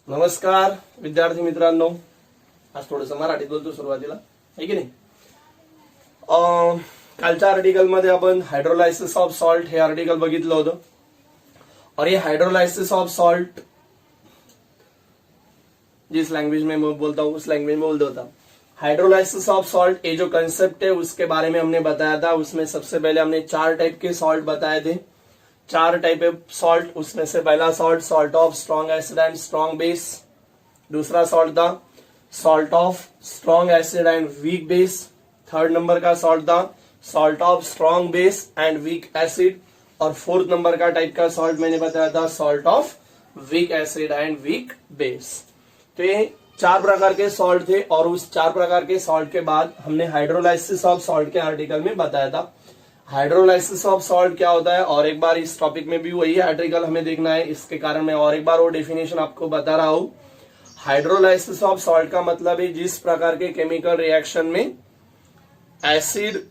नमस्कार विद्यार्थी मित्रांनो, आज थोडंसं मराठीत बोलतो सुरुवातीला, आहे की नाही. कालच्या आर्टिकल मध्ये आपण hydrolysis of salt hey article बघितलं होतं. और ये हाइड्रोलाइसिस ऑफ सॉल्ट जिस लैंग्वेज में मैं बोलता हूँ उस लैंग्वेज में बोल देता हूँ. हाइड्रोलाइसिस ऑफ सॉल्ट ये जो कंसेप्ट है उसके बारे में हमने बताया था. उसमें सबसे पहले हमने 4 टाइप के सॉल्ट बताए थे. 4 टाइप ऑफ सॉल्ट, उसमें से पहला salt salt of strong acid and strong base. दूसरा सॉल्ट था salt of strong acid and weak base. Third number का सॉल्ट था salt of strong base and weak acid. और फोर्थ नंबर का type का सॉल्ट मैंने बताया था salt of weak acid and weak base. तो ये 4 प्रकार के सॉल्ट थे और उस 4 प्रकार के सॉल्ट के बाद हमने हाइड्रोलाइसिस ऑफ सॉल्ट के आर्टिकल में बताया था. हाइड्रोलाइसिस ऑफ सॉल्ट क्या होता है, और एक बार इस टॉपिक में भी वही आर्टिकल हमें देखना है, इसके कारण मैं और एक बार वो डेफिनेशन आपको बता रहा हूं. हाइड्रोलाइसिस ऑफ सॉल्ट का मतलब है जिस प्रकार के केमिकल रिएक्शन में एसिड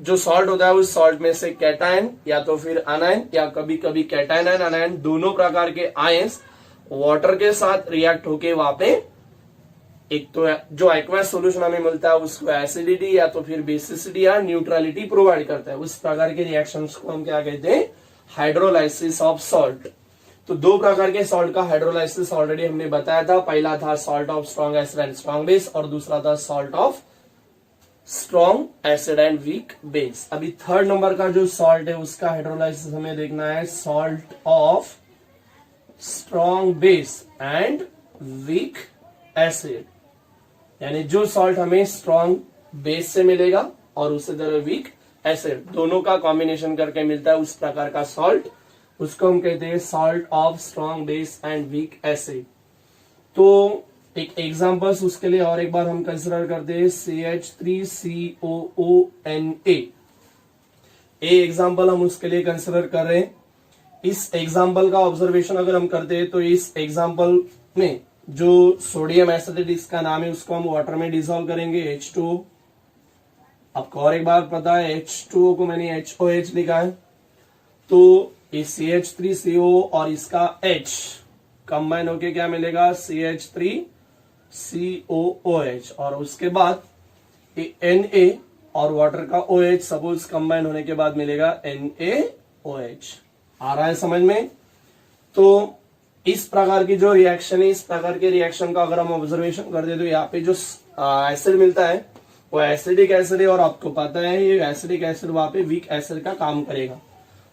जो सॉल्ट होता है उस सॉल्ट में से कैटायन या तो फिर अनायन या कभी कभी कैटायन एंड अनायन दोनों प्रकार के आयंस वाटर के साथ रिएक्ट होके वहां पे एक तो जो एक्वस सॉल्यूशन हमें मिलता है उसको एसिडिटी या तो फिर बेसिसिटी या न्यूट्रलिटी प्रोवाइड करता है. उस प्रकार के रिएक्शंस को हम क्या कहते हैं, हाइड्रोलाइसिस ऑफ सॉल्ट. तो 2 प्रकार के सॉल्ट का हाइड्रोलाइसिस ऑलरेडी हमने बताया था. पहला था salt of strong acid and strong base और दूसरा था salt of strong acid and weak base. अभी थर्ड नंबर का जो सॉल्ट है उसका हाइड्रोलाइसिस हमें देखना है salt of strong base and weak acid. यानी जो सॉल्ट हमें स्ट्रॉन्ग बेस से मिलेगा और उसी तरह वीक एसिड दोनों का कॉम्बिनेशन करके मिलता है उस प्रकार का सॉल्ट, उसको हम कहते हैं salt of strong base and weak acid. तो एक एग्जांपल्स उसके लिए और एक बार हम कंसिडर करते हैं CH3COONA. ए एग्जांपल हम उसके लिए कंसिडर कर रहे हैं. इस एग्जांपल का ऑब्जर्वेशन अगर हम करते हैं तो इस एग्जांपल में जो सोडियम एसिड इसका नाम है उसको हम वाटर में डिसॉल्व करेंगे H2O. आपको और एक बार पता है H2O को मैंने HOH लिखा है. तो इस CH3CO और इसका H कंबाइन होके क्या मिलेगा CH3COOH. और उसके बाद Na और वाटर का OH सपोज कंबाइन होने के बाद मिलेगा NaOH. आ रहा है समझ में. तो इस प्रकार की जो रिएक्शन है, इस प्रकार के रिएक्शन का अगर हम ऑब्जर्वेशन करते तो यहाँ पे जो एसिड मिलता है वो एसिडिक एसिड है और आपको पता है ये एसिडिक एसिड वहां पे वीक एसिड का काम करेगा.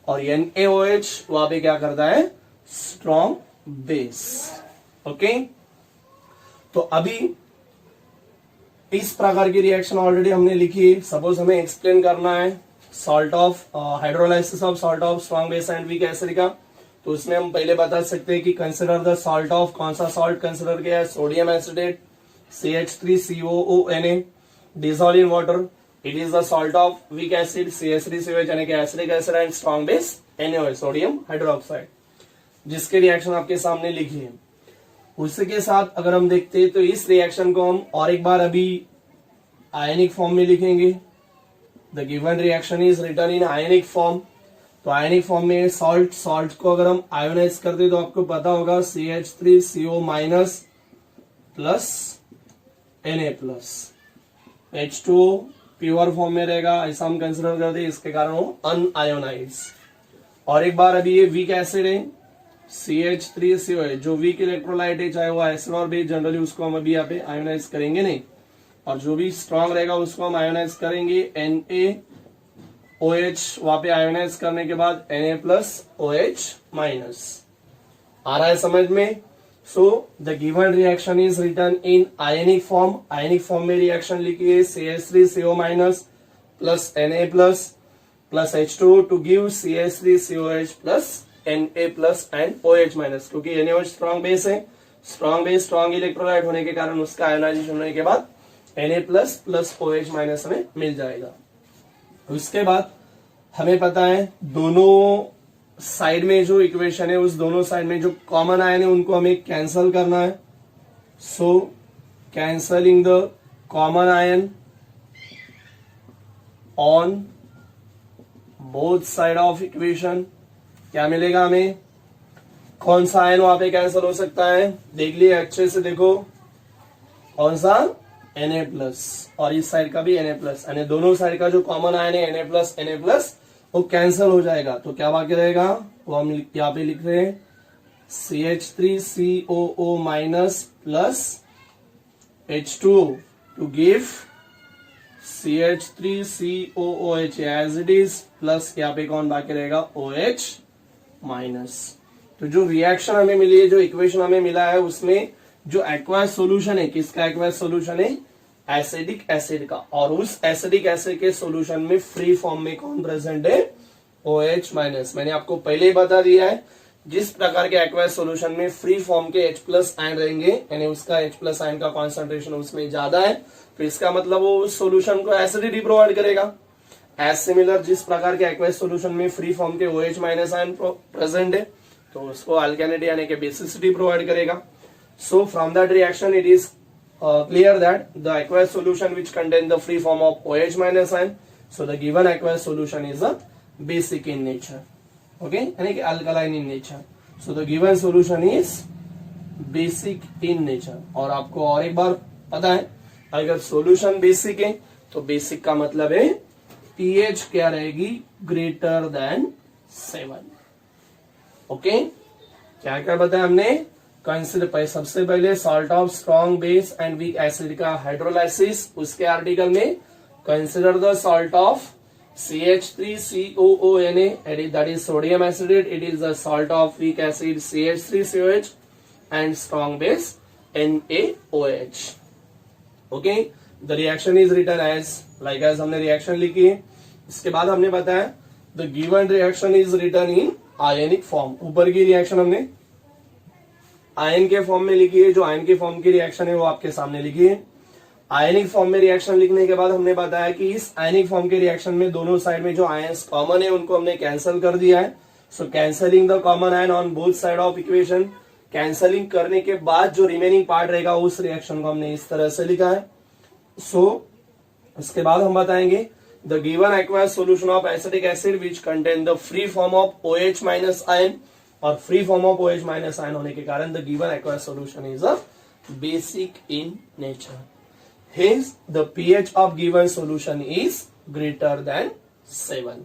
और NaOH वहां पे क्या करता है, स्ट्रॉन्ग बेस. ओके, तो अभी इस प्रकार की रिएक्शन ऑलरेडी हमने लिखी है. सपोज हमें एक्सप्लेन करना है salt of hydrolysis of salt of strong base and weak acid का. तो उसमें हम पहले बता सकते हैं कि कंसिडर द सॉल्ट ऑफ, कौन सा सॉल्ट कंसिडर किया है, sodium acetate CH3COONA dissolved in water. It is the salt of weak acid CH3COH यानी कि acidic acid and strong base NaOH sodium hydroxide, जिसके रिएक्शन आपके सामने लिखी है. उसके साथ अगर हम देखते हैं तो इस रिएक्शन को हम और एक बार अभी आयनिक फॉर्म में लिखेंगे. The given reaction is written in ionic form. तो आयनिक फॉर्म में सॉल्ट को अगर हम आयोनाइज करते तो आपको पता होगा CH3CO minus plus Na plus. H2O pure form में रहेगा, ऐसा हम कंसिडर करते हैं, इसके कारण वो अनआयोनाइज. और एक बार अभी ये वीक एसिड है CH3CO जो वीक इलेक्ट्रोलाइट है, चाहे वो एसिड और बेस, जनरली उसको हम अभी यहाँ पे आयोनाइज करेंगे नहीं. और जो भी स्ट्रॉन्ग रहेगा उसको हम आयोनाइज करेंगे NaOH. वहां पे आयोनाइज करने के बाद Na प्लस OH माइनस. आ रहा है समझ में. So the given reaction is written in ionic form. Ionic form में रिएक्शन लिखिए CH3CO minus plus Na plus plus H2O to give CH3COH plus Na plus and OH minus. क्योंकि NaOH strong base है, strong base strong electrolyte होने के कारण उसका ionization होने के बाद Na plus plus OH minus हमें मिल जाएगा. उसके बाद हमें पता है दोनों साइड में जो इक्वेशन है उस दोनों साइड में जो कॉमन आयन है उनको हमें कैंसल करना है. So cancelling the common ion on both side of equation क्या मिलेगा हमें, कौन सा आयन वहां पे कैंसिल हो सकता है, देख लिए अच्छे से, देखो कौन सा, Na+ और इस साइड का भी Na+, यानी दोनों साइड का जो कॉमन आयन है Na+, वो कैंसिल हो जाएगा। तो क्या बाकी रहेगा, वो हम यहाँ पे लिख रहे हैं CH3COO- plus H2O to give CH3COOH as it is, plus यहाँ पे कौन बाकी रहेगा, OH-। तो जो रिएक्शन हमें मिली है, जो इक्वेशन हमें मिला है, उसमें जो एक्वायस सॉल्यूशन है, किसका एक्वायस सॉल्यूशन है, एसिडिक एसिड का, और उस एसिडिक एसिड के सॉल्यूशन में फ्री फॉर्म में कौन प्रेजेंट है, OH-। मैंने आपको पहले ही बता दिया है, जिस प्रकार के एक्वायस सॉल्यूशन में फ्री फॉर्म के H+ आयन रहेंगे, यानी उसका H+ आयन का कॉन्सेंट्रेशन उसमें ज्यादा है, तो इसका मतलब वो उस सॉल्यूशन को एसिडिटी प्रोवाइड करेगा। एज सिमिलर, जिस प्रकार के एक्वायस सॉल्यूशन में फ्री फॉर्म के OH- आयन प्रेजेंट है, तो उसको अल्केनिटी यानी कि बेसिसिटी प्रोवाइड करेगा। So from that reaction it is clear that the aqueous solution which contain the free form of OH- ion, so the given aqueous solution is a basic in nature, okay, यानी कि alkaline in nature, so the given solution is basic in nature। और आपको और एक बार पता है, अगर solution basic है तो basic का मतलब है pH क्या रहेगी, greater than 7, ओके। क्या क्या बताया हमने, कंसिडर सबसे पहले salt of strong base and weak acid का हाइड्रोलाइसिस, उसके आर्टिकल में consider the salt of CH3COONA, that is sodium acetate, it is the salt of weak acid CH3COH and strong base NaOH, okay। the reaction is written as like as हमने reaction लिखी है। इसके बाद हमने बताया the given reaction is written in ionic form, ऊपर की reaction हमने आयन के फॉर्म में लिखी है, जो आयन के फॉर्म की रिएक्शन है वो आपके सामने लिखी है। आयनिक फॉर्म में रिएक्शन लिखने के बाद हमने बताया कि इस आयनिक फॉर्म के रिएक्शन में दोनों साइड में जो आयन्स कॉमन है उनको हमने कैंसिल कर दिया है। So cancelling the common ion on both side of equation, cancelling करने के बाद जो रिमेनिंग पार्ट रहेगा उस रिएक्शन को हमने इस तरह से लिखा है। सो इसके बाद हम बताएंगे the given aqueous solution of acetic acid which contain the free form of OH- ion, और free form of OH- ion होने के कारण the given aqueous solution is a basic in nature. Hence the pH of given solution is greater than 7,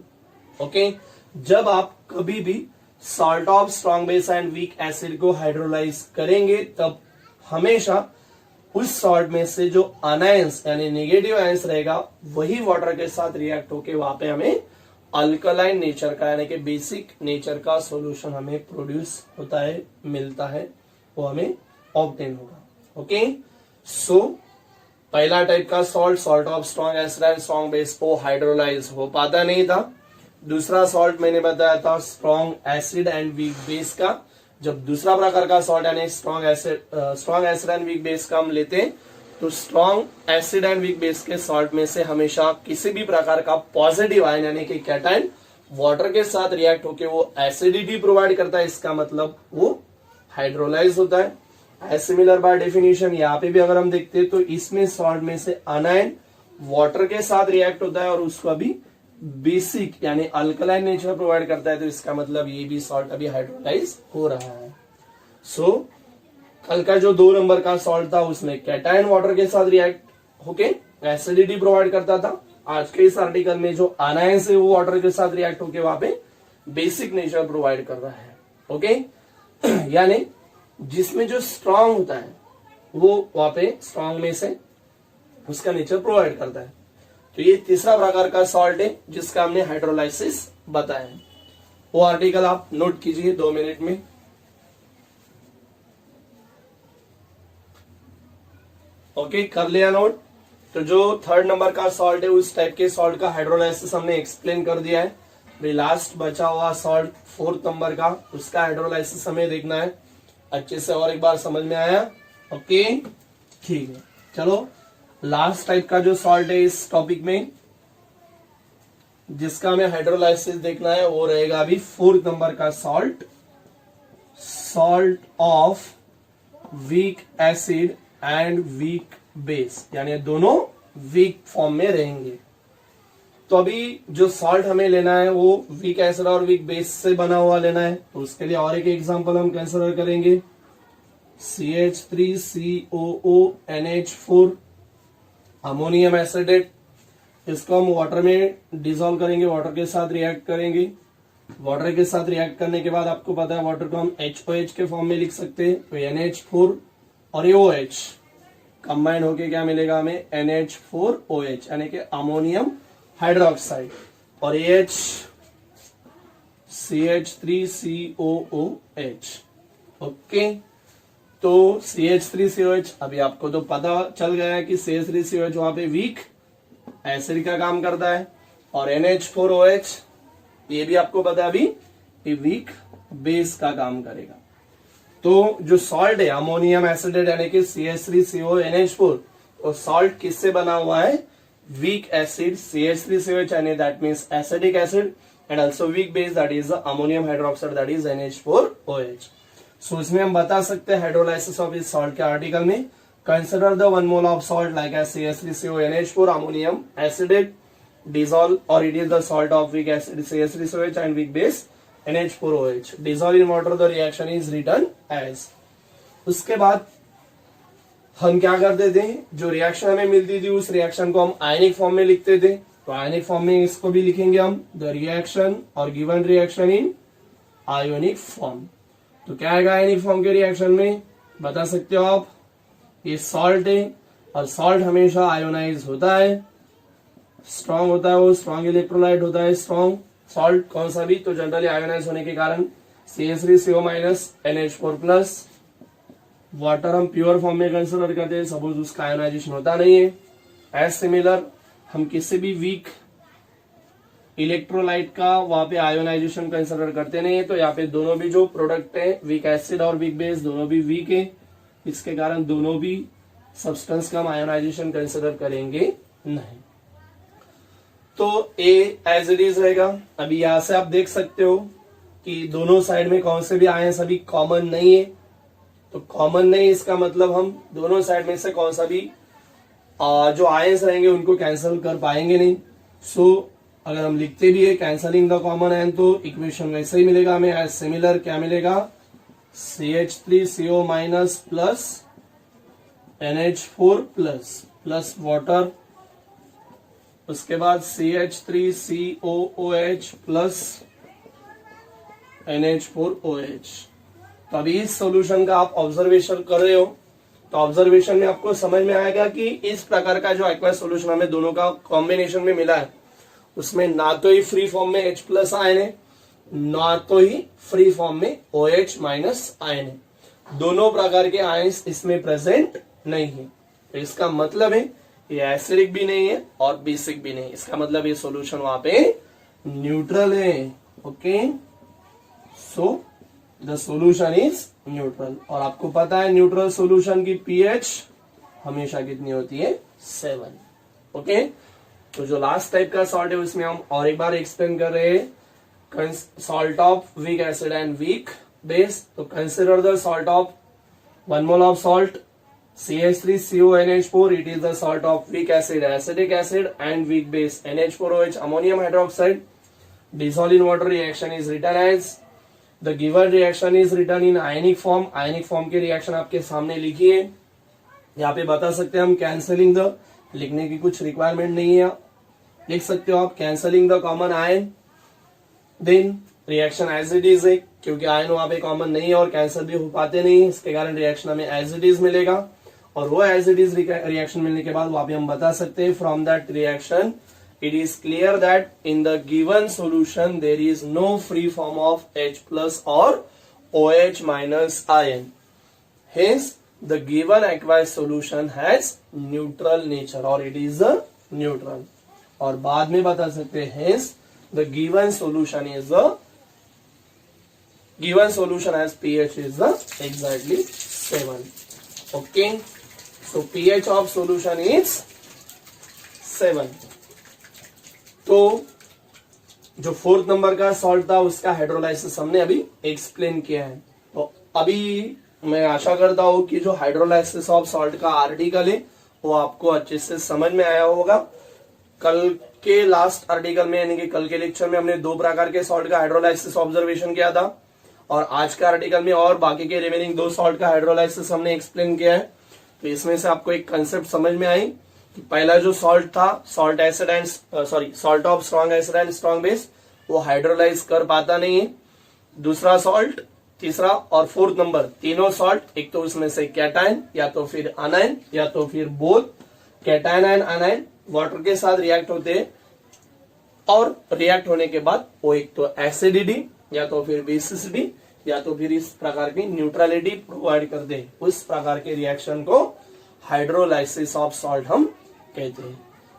okay। जब आप कभी भी salt of strong base and weak acid को hydrolyse करेंगे तब हमेशा उस सॉल्ट में से जो अनायंस यानी नेगेटिव आयंस रहेगा वही वाटर के साथ रिएक्ट होके वहां पे हमें अल्कलाइन नेचर का यानी कि बेसिक नेचर का सॉल्यूशन हमें प्रोड्यूस होता है, मिलता है, वो हमें ऑब्टेन होगा, ओके। सो पहला टाइप का salt of strong acid and strong base को हाइड्रोलाइज हो पाता नहीं था। दूसरा सॉल्ट मैंने बताया था strong acid and weak base का। जब दूसरा प्रकार का सॉल्ट यानी strong acid and weak base का हम लेते हैं तो strong acid and weak base के सॉल्ट में से हमेशा किसी भी प्रकार का पॉजिटिव आयन यानी कि कैटायन वाटर के साथ रिएक्ट होकर वो एसिडिटी प्रोवाइड करता है, इसका मतलब वो हाइड्रोलाइज होता है। सिमिलर बाय डेफिनेशन यहाँ पे भी अगर हम देखते हैं तो इसमें सॉल्ट में से अनायन वाटर के साथ रिएक्ट होता है और उसको अभी बेसिक यानी अल्कलाइन नेचर प्रोवाइड करता है, तो इसका मतलब ये भी सॉल्ट अभी हाइड्रोलाइज हो रहा है। सो कल का जो 2 नंबर का सॉल्ट था उसमें कैटायन वाटर के साथ रिएक्ट होके एसिडिटी प्रोवाइड करता था। आज के इस आर्टिकल में जो अनायन से वो वाटर के साथ रिएक्ट होके वहां पे बेसिक नेचर प्रोवाइड कर रहा है, ओके। यानी जिसमें जो स्ट्रांग होता है वो वहां पे स्ट्रांग में से उसका नेचर प्रोवाइड करता है। तो ये तीसरा प्रकार का सॉल्ट है जिसका हमने हाइड्रोलाइसिस बताया है। वो आर्टिकल आप नोट कीजिए 2 मिनट में। ओके, कर लिया नोट। तो जो 3rd नंबर का सॉल्ट है उस टाइप के सॉल्ट का हाइड्रोलाइसिस हमने एक्सप्लेन कर दिया है। भाई लास्ट बचा हुआ सॉल्ट 4th नंबर का, उसका हाइड्रोलाइसिस हमें देखना है अच्छे से। और एक बार समझ में आया? ओके, ठीक है। चलो लास्ट टाइप का जो सॉल्ट है इस टॉपिक में जिसका हमें हाइड्रोलाइसिस देखना है वो रहेगा अभी 4th नंबर का salt, salt of weak acid and weak base, यानी दोनों वीक फॉर्म में रहेंगे। तो अभी जो सॉल्ट हमें लेना है वो वीक एसिड और वीक बेस से बना हुआ लेना है। तो उसके लिए और एक एग्जांपल हम कंसिडर करेंगे, CH3COONH4 अमोनियम एसिडेट। इसको हम वाटर में डिसॉल्व करेंगे, वाटर के साथ रिएक्ट करेंगे। वाटर के साथ रिएक्ट करने के बाद आपको पता है वाटर को हम HOH के फॉर्म में लिख सकते हैं। तो NH4 और ये OH कंबाइन होके क्या मिलेगा हमें, NH4OH यानी कि अमोनियम हाइड्रोक्साइड, और AH CH3COOH। ओके, तो CH3COH अभी आपको तो पता चल गया है कि CH3COH वहां पे वीक एसिड का काम करता है, और NH4OH ये भी आपको पता है अभी ये वीक बेस का काम करेगा। तो जो सॉल्ट है अमोनियम एसिडेट यानी कि CH3CONH4, तो सॉल्ट किससे बना हुआ है, वीक एसिड CH3COH यानी that means acidic acid, and also weak base that is the ammonium hydroxide that is NH4OH। So इसमें हम बता सकते हैं हाइड्रोलाइसिस ऑफ इस सॉल्ट के आर्टिकल में, consider the 1 mole of salt like as CH3CONH4 ammonium acetate dissolve, or it is the salt of weak acid CH3COH and weak base NH4OH. Dissolve in water, the reaction is written as। उसके बाद हम क्या करते थे, जो reaction हमें मिलती थी उस रिएक्शन को हम आयनिक फॉर्म में लिखते थे। तो आयनिक फॉर्म में इसको भी लिखेंगे हम, द रिएक्शन और given reaction in ionic form. तो क्या आएगा आयनिक फॉर्म के रिएक्शन में, बता सकते हो आप, ये सॉल्ट है और सॉल्ट हमेशा आयोनाइज होता है, स्ट्रॉन्ग होता है, वो स्ट्रॉन्ग इलेक्ट्रोलाइट होता है। स्ट्रॉन्ग सॉल्ट कौन सा भी, तो जनरली आयोनाइज होने के कारण CH3CO- NH4+। वाटर हम प्योर फॉर्म में कंसिडर करते हैं, सपोज उसका आयोनाइजेशन होता नहीं है। एज सिमिलर हम किसी भी वीक इलेक्ट्रोलाइट का वहां पे आयोनाइजेशन कंसिडर करते नहीं है। तो यहाँ पे दोनों भी जो प्रोडक्ट है वीक एसिड और वीक बेस दोनों भी वीक है, इसके कारण दोनों भी सब्सटेंस का हम आयोनाइजेशन कंसिडर करेंगे नहीं। तो A एज इट इज रहेगा। अभी यहां से आप देख सकते हो कि दोनों साइड में कौन से भी आयंस अभी कॉमन नहीं है। तो कॉमन नहीं इसका मतलब हम दोनों साइड में से कौन सा भी जो आयंस रहेंगे उनको कैंसिल कर पाएंगे नहीं। सो अगर हम लिखते भी है कैंसलिंग द कॉमन आयन, तो इक्वेशन वैसे ही मिलेगा हमें एज सिमिलर। क्या मिलेगा, CH3CO- plus NH4 plus water, उसके बाद CH3COOH प्लस NH4OH। तो अभी इस सॉल्यूशन का आप ऑब्जर्वेशन कर रहे हो, तो ऑब्जर्वेशन में आपको समझ में आएगा कि इस प्रकार का जो एक्वायस सॉल्यूशन हमें दोनों का कॉम्बिनेशन में मिला है, उसमें ना तो ही फ्री फॉर्म में H+ आयन है, ना तो ही फ्री फॉर्म में OH- आयन है। दोनों प्रकार के आयंस इसमें प्रेजेंट नहीं है। तो इसका मतलब है ये एसिडिक भी नहीं है और बेसिक भी नहीं। इसका मतलब ये सॉल्यूशन वहां पे न्यूट्रल है। Okay, so the solution is neutral. और आपको पता है न्यूट्रल सॉल्यूशन की पीएच हमेशा कितनी होती है, 7। ओके, तो जो लास्ट टाइप का सॉल्ट है उसमें हम और एक बार एक्सप्लेन कर रहे हैं, salt of weak acid and weak base. तो consider the salt of 1 mole of salt CH3CONH4, it is the salt of weak acid, acidic acid and weak base NH4OH ammonium hydroxide. Dissolve in water, reaction is written as, the given reaction is written in ionic form. ionic form के reaction आपके सामने लिखिए, यहाँ पे बता सकते हैं हम कैंसलिंग द, लिखने की कुछ रिक्वायरमेंट नहीं है, लिख सकते हो आप cancelling the common ion, then reaction as it is है, क्योंकि आयन वहां पे कॉमन नहीं है और कैंसिल भी हो पाते नहीं, इसके कारण रिएक्शन हमें एज इट इज मिलेगा। और वो एज इट इज रिएक्शन मिलने के बाद वहां पे हम बता सकते हैं from that reaction it is clear that in the given solution there is no free form of H+ और OH- ion, hence the given aqueous solution has neutral nature और इट इज न्यूट्रल। और बाद में बता सकते हैं hence the given solution is as pH is exactly 7. Okay, so pH of solution is 7. तो जो 4th नंबर का सॉल्ट था उसका हाइड्रोलाइसिस हमने अभी एक्सप्लेन किया है। तो अभी मैं आशा करता हूं कि जो हाइड्रोलाइसिस ऑफ सॉल्ट का आर्टिकल है वो आपको अच्छे से समझ में आया होगा। कल के लास्ट आर्टिकल में यानी कि कल के लेक्चर में हमने 2 प्रकार के सॉल्ट का हाइड्रोलाइसिस ऑब्जर्वेशन किया था और आज के आर्टिकल में और बाकी के रिमेनिंग 2 सॉल्ट का हाइड्रोलाइसिस हमने एक्सप्लेन किया है। तो इसमें से आपको एक कंसेप्ट समझ में आई कि पहला जो सॉल्ट था salt of strong acid and strong base, वो हाइड्रोलाइज कर पाता नहीं है। दूसरा सॉल्ट, तीसरा और फोर्थ नंबर, तीनों सॉल्ट, एक तो उसमें से कैटायन या तो फिर अनायन या तो फिर बोथ कैटायन एंड अनायन वाटर के साथ रिएक्ट होते हैं और रिएक्ट होने के बाद वो एक तो एसिडिटी या तो फिर बेसिसिटी या तो फिर इस प्रकार की न्यूट्रलिटी प्रोवाइड करते हैं। उस प्रकार के रिएक्शन को हाइड्रोलाइसिस ऑफ सॉल्ट हम कहते हैं।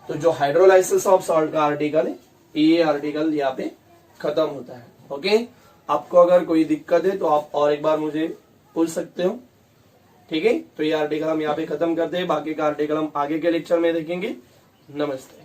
तो जो हाइड्रोलाइसिस ऑफ सॉल्ट का आर्टिकल है, ये आर्टिकल यहाँ पे खत्म होता है। ओके, आपको अगर कोई दिक्कत है तो आप और एक बार मुझे पूछ सकते हो। ठीक है, तो ये आर्टिकल हम यहाँ पे खत्म करते हैं, बाकी का आर्टिकल हम आगे के लेक्चर में देखेंगे। नमस्ते।